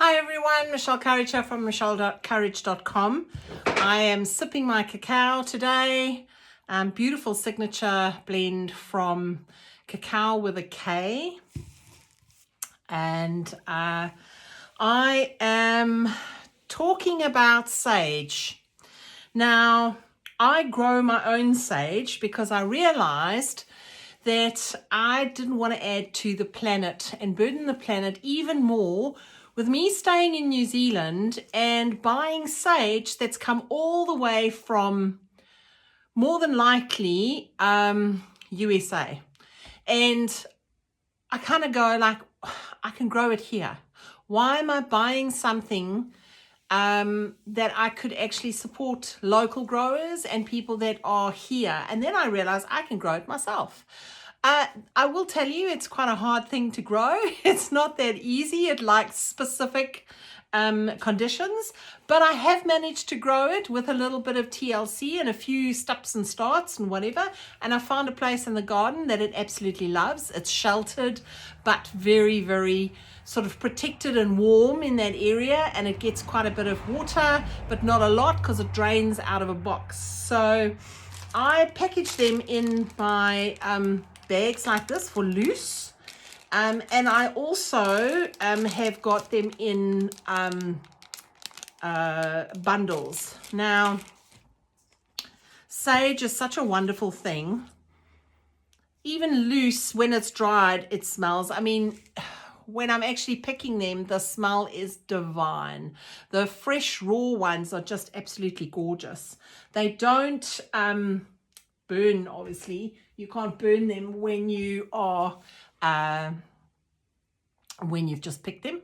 Hi everyone, Michele Courage here from michele.courage.com. I am sipping my cacao today. Beautiful signature blend from cacao with a K. And I am talking about sage. Now, I grow my own sage because I realized that I didn't want to add to the planet and burden the planet even more with me staying in New Zealand and buying sage that's come all the way from, more than likely, USA. And I kind of go like, I can grow it here. Why am I buying something that I could actually support local growers and people that are here? And then I realized I can grow it myself. I will tell you, it's quite a hard thing to grow. It's not that easy. It likes specific conditions, but I have managed to grow it with a little bit of TLC and a few stops and starts and whatever. And I found a place in the garden that it absolutely loves. It's sheltered, but very, very sort of protected and warm in that area. And it gets quite a bit of water, but not a lot because it drains out of a box. So I package them in my bags like this for loose, and I also have got them in bundles. Now, sage is such a wonderful thing. Even loose, when it's dried, it smells. I mean, when I'm actually picking them, the smell is divine. The fresh raw ones are just absolutely gorgeous. They don't burn, obviously. You can't burn them when you are when you've just picked them.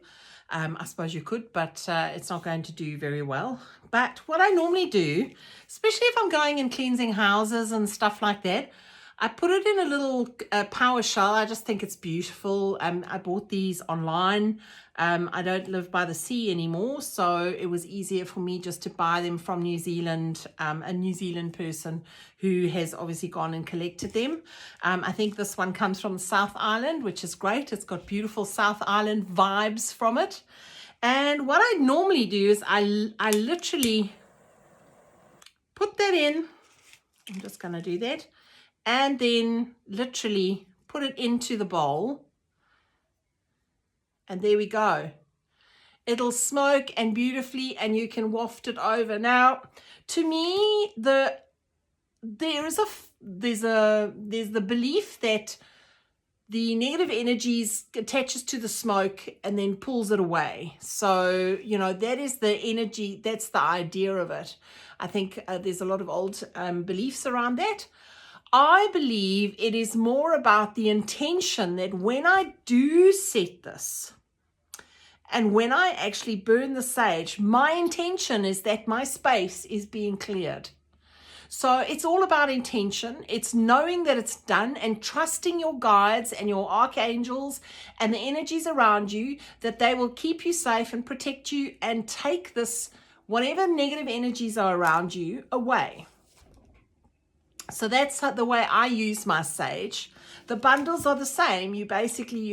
I suppose you could, but it's not going to do very well. But what I normally do, especially if I'm going and cleansing houses and stuff like that, I put it in a little power shell. I just think it's beautiful. I bought these online. I don't live by the sea anymore, so it was easier for me just to buy them from New Zealand, a New Zealand person who has obviously gone and collected them. I think this one comes from South Island, which is great. It's got beautiful South Island vibes from it. And what I normally do is I literally put that in. I'm just going to do that. And then literally put it into the bowl. And there we go. It'll smoke and beautifully, and you can waft it over. Now, to me, there's the belief that the negative energies attaches to the smoke and then pulls it away. So, you know, that is the energy, that's the idea of it. I think there's a lot of old beliefs around that. I believe it is more about the intention that when I do set this and when I actually burn the sage, my intention is that my space is being cleared. So it's all about intention. It's knowing that it's done and trusting your guides and your archangels and the energies around you, that they will keep you safe and protect you and take this, whatever negative energies are around you, away. So that's the way I use my sage. The bundles are the same. You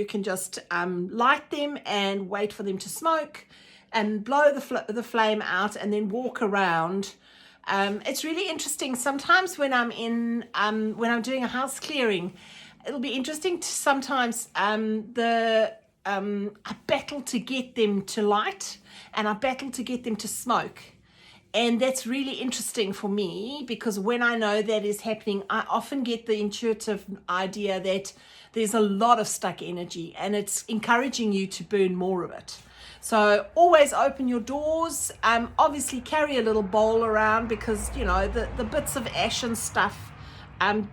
can just light them and wait for them to smoke and blow the flame out and then walk around. It's really interesting. Sometimes when I'm doing a house clearing, it'll be interesting to sometimes I battle to get them to light and I battle to get them to smoke. And that's really interesting for me because when I know that is happening, I often get the intuitive idea that there's a lot of stuck energy and it's encouraging you to burn more of it. So always open your doors. Obviously carry a little bowl around because, you know, the bits of ash and stuff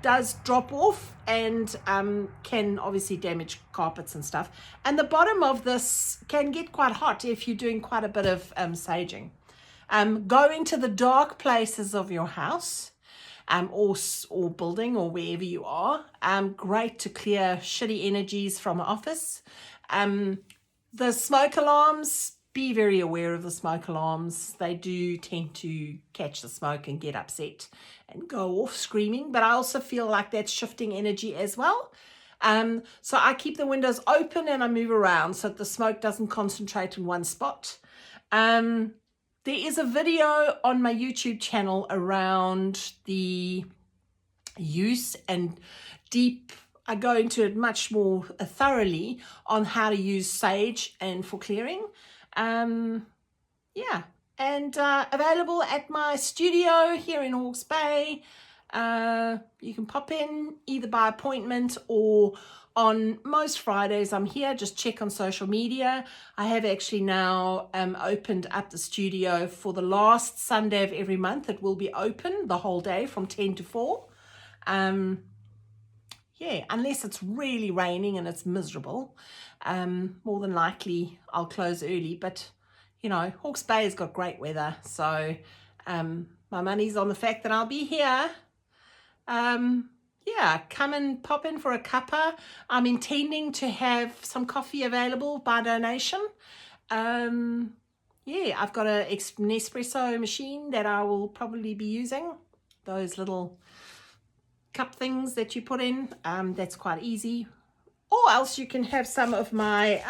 does drop off and can obviously damage carpets and stuff. And the bottom of this can get quite hot if you're doing quite a bit of saging. Go into the dark places of your house or building or wherever you are. Great to clear shitty energies from office. The smoke alarms, be very aware of the smoke alarms. They do tend to catch the smoke and get upset and go off screaming. But I also feel like that's shifting energy as well. So I keep the windows open and I move around so that the smoke doesn't concentrate in one spot. There is a video on my YouTube channel around the use and I go into it much more thoroughly on how to use sage and for clearing. Yeah, and available at my studio here in Hawke's Bay. You can pop in either by appointment or on most Fridays I'm here. Just check on social media. I have actually now opened up the studio for the last Sunday of every month. It will be open the whole day from 10 to 4. Yeah, unless it's really raining and it's miserable. More than likely I'll close early, but you know, Hawke's Bay has got great weather, so my money's on the fact that I'll be here. Yeah, come and pop in for a cuppa. I'm intending to have some coffee available by donation. Yeah, I've got an Nespresso machine that I will probably be using. Those little cup things that you put in, that's quite easy. Or else you can have some of my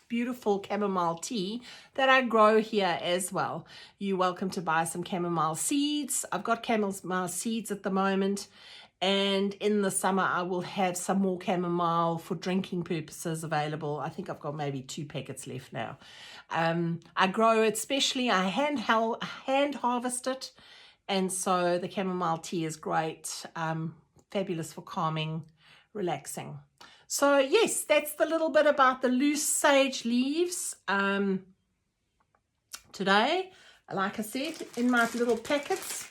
beautiful chamomile tea that I grow here as well. You're welcome to buy some chamomile seeds. I've got chamomile seeds at the moment, and in the summer I will have some more chamomile for drinking purposes available. I think I've got maybe 2 packets left now. I grow it specially, I hand harvest it, and so the chamomile tea is great, fabulous for calming, relaxing. So yes, that's the little bit about the loose sage leaves. Today, like I said, in my little packets,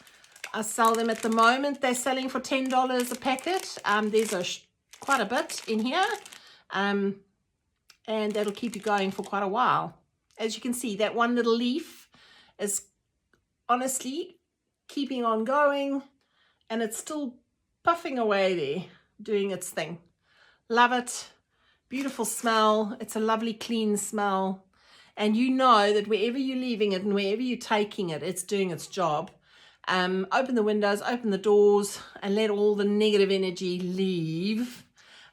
I sell them at the moment. They're selling for $10 a packet. There's quite a bit in here, and that'll keep you going for quite a while. As you can see, that one little leaf is honestly keeping on going, and it's still puffing away there, doing its thing. Love it. Beautiful smell. It's a lovely clean smell, and you know that wherever you're leaving it and wherever you're taking it, it's doing its job. Open the windows, open the doors, and let all the negative energy leave.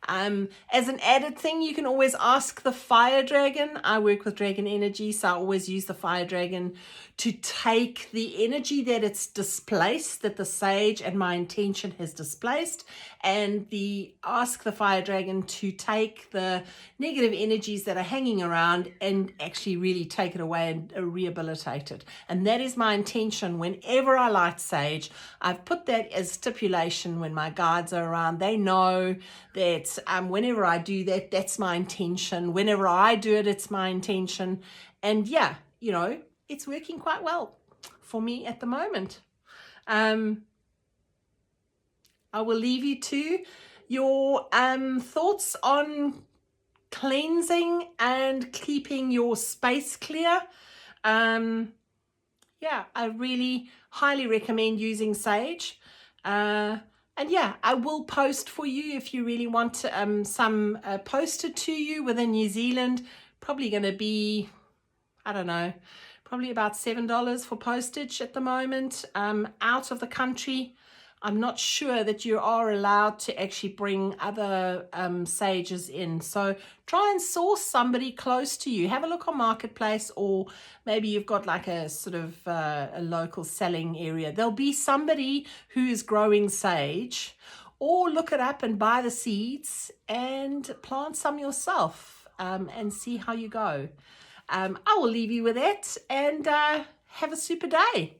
As an added thing, you can always ask the fire dragon. I work with dragon energy, so I always use the fire dragon to take the energy that it's displaced, that the sage and my intention has displaced, and ask the fire dragon to take the negative energies that are hanging around and actually really take it away and rehabilitate it. And that is my intention whenever I light sage. I've put that as stipulation when my guides are around. They know that whenever I do that, that's my intention. Whenever I do it, it's my intention. And yeah, you know, it's working quite well for me at the moment. I will leave you to your thoughts on cleansing and keeping your space clear. Yeah, I really highly recommend using sage. And yeah, I will post for you if you really want some posted to you within New Zealand. Probably going to be, I don't know, probably about $7 for postage at the moment. Out of the country, I'm not sure that you are allowed to actually bring other sages in. So try and source somebody close to you. Have a look on Marketplace, or maybe you've got like a sort of a local selling area. There'll be somebody who is growing sage, or look it up and buy the seeds and plant some yourself and see how you go. I will leave you with that, and have a super day.